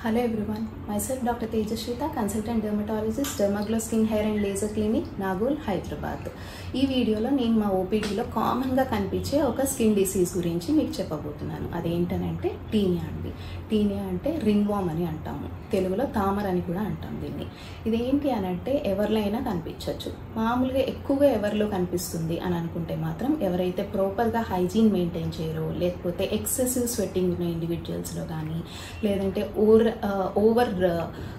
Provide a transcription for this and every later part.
Hello everyone, myself Dr. Tejashrita, consultant dermatologist, Dermaglow Skin Hair and Laser Clinic, Nagul, Hyderabad. ఈ వీడియోలో నేను మా ఓపీడీలో కామన్గా కనిపించే ఒక స్కిన్ డిసీజ్ గురించి మీకు చెప్పబోతున్నాను. అదేంటనంటే టీనియా అండి. టీనియా అంటే రింగ్ వామ్ అని అంటాము, తెలుగులో తామర అని కూడా అంటాం దీన్ని. ఇదేంటి అని అంటే ఎవరిలో అయినా కనిపించవచ్చు. మామూలుగా ఎక్కువగా ఎవరిలో కనిపిస్తుంది అని అనుకుంటే మాత్రం ఎవరైతే ప్రాపర్గా హైజీన్ మెయింటైన్ చేయరో, లేకపోతే ఎక్సెసివ్ స్వెట్టింగ్ ఉన్న ఇండివిజువల్స్లో కానీ, లేదంటే ఓవర్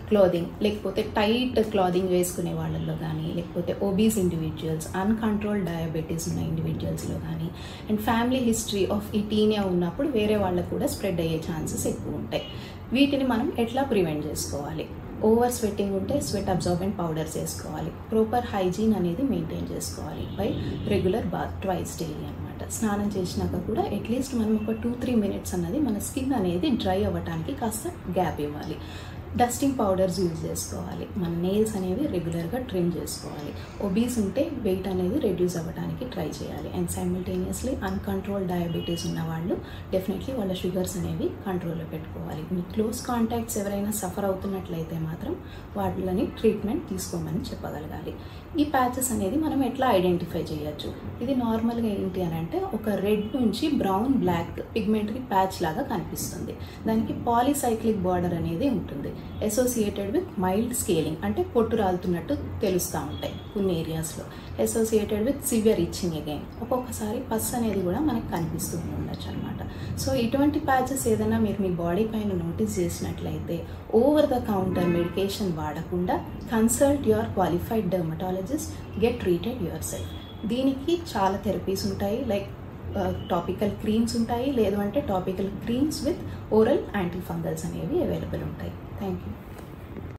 క్లాదింగ్ లేకపోతే టైట్ క్లాదింగ్ వేసుకునే వాళ్ళల్లో కానీ, లేకపోతే ఒబీస్ ఇండివిజువల్స్, అన్కంట్రోల్ డయాబెటీస్ ఉన్న ఇండివిజువల్స్లో కానీ, అండ్ ఫ్యామిలీ హిస్టరీ ఆఫ్ ఈ టీనియా ఉన్నప్పుడు వేరే వాళ్ళకు కూడా స్ప్రెడ్ అయ్యే ఛాన్సెస్ ఎక్కువ ఉంటాయి. వీటిని మనం ఎట్లా ప్రివెంట్ చేసుకోవాలి? ఓవర్ స్వెట్టింగ్ ఉంటే స్వెట్ అబ్జార్బెంట్ పౌడర్స్ వేసుకోవాలి. ప్రాపర్ హైజీన్ అనేది మెయింటైన్ చేసుకోవాలి by regular bath twice daily అనమాట. స్నానం చేసినాక కూడా అట్లీస్ట్ మనం ఒక 2-3 మినిట్స్ అన్నది మన స్కిన్ అనేది డ్రై అవ్వడానికి కాస్త గ్యాప్ ఇవ్వాలి. డస్టింగ్ పౌడర్స్ యూజ్ చేసుకోవాలి. మన నెయిల్స్ అనేవి రెగ్యులర్గా ట్రిమ్ చేసుకోవాలి. ఒబీస్ ఉంటే వెయిట్ అనేది రెడ్యూస్ అవ్వడానికి ట్రై చేయాలి. అండ్ సైమల్టేనియస్లీ అన్కంట్రోల్ డయాబెటీస్ ఉన్న వాళ్ళు డెఫినెట్లీ వాళ్ళ షుగర్స్ అనేవి కంట్రోల్లో పెట్టుకోవాలి. మీ క్లోజ్ కాంటాక్ట్స్ ఎవరైనా సఫర్ అవుతున్నట్లయితే మాత్రం వాళ్ళని ట్రీట్మెంట్ తీసుకోమని చెప్పగలగాలి. ఈ ప్యాచెస్ అనేది మనం ఎట్లా ఐడెంటిఫై చేయొచ్చు? ఇది నార్మల్గా ఏంటి అని అంటే ఒక రెడ్ నుంచి బ్రౌన్ బ్లాక్ పిగ్మెంటరీ ప్యాచ్ లాగా కనిపిస్తుంది. దానికి పాలీసైక్లిక్ బార్డర్ అనేది ఉంటుంది. అసోసియేటెడ్ విత్ మైల్డ్ స్కేలింగ్ అంటే పొట్టు రాలుతున్నట్టు తెలుస్తూ ఉంటాయి కొన్ని ఏరియాస్లో. Associated with severe itching again. ఒక్కొక్కసారి పస్ అనేది కూడా మనకు కనిపిస్తూ ఉండొచ్చు అనమాట. సో ఇటువంటి ప్యాచెస్ ఏదైనా మీరు మీ బాడీ పైన నోటీస్ చేసినట్లయితే ఓవర్ ద కౌంటర్ మెడికేషన్ వాడకుండా consult your qualified dermatologist, get treated your self. దీనికి చాలా థెరపీస్ ఉంటాయి. లైక్ టాపికల్ క్రీమ్స్ ఉంటాయి, లేదు అంటే topical creams with oral anti fungals అనేవి అవైలబుల్ ఉంటాయి. Thank you.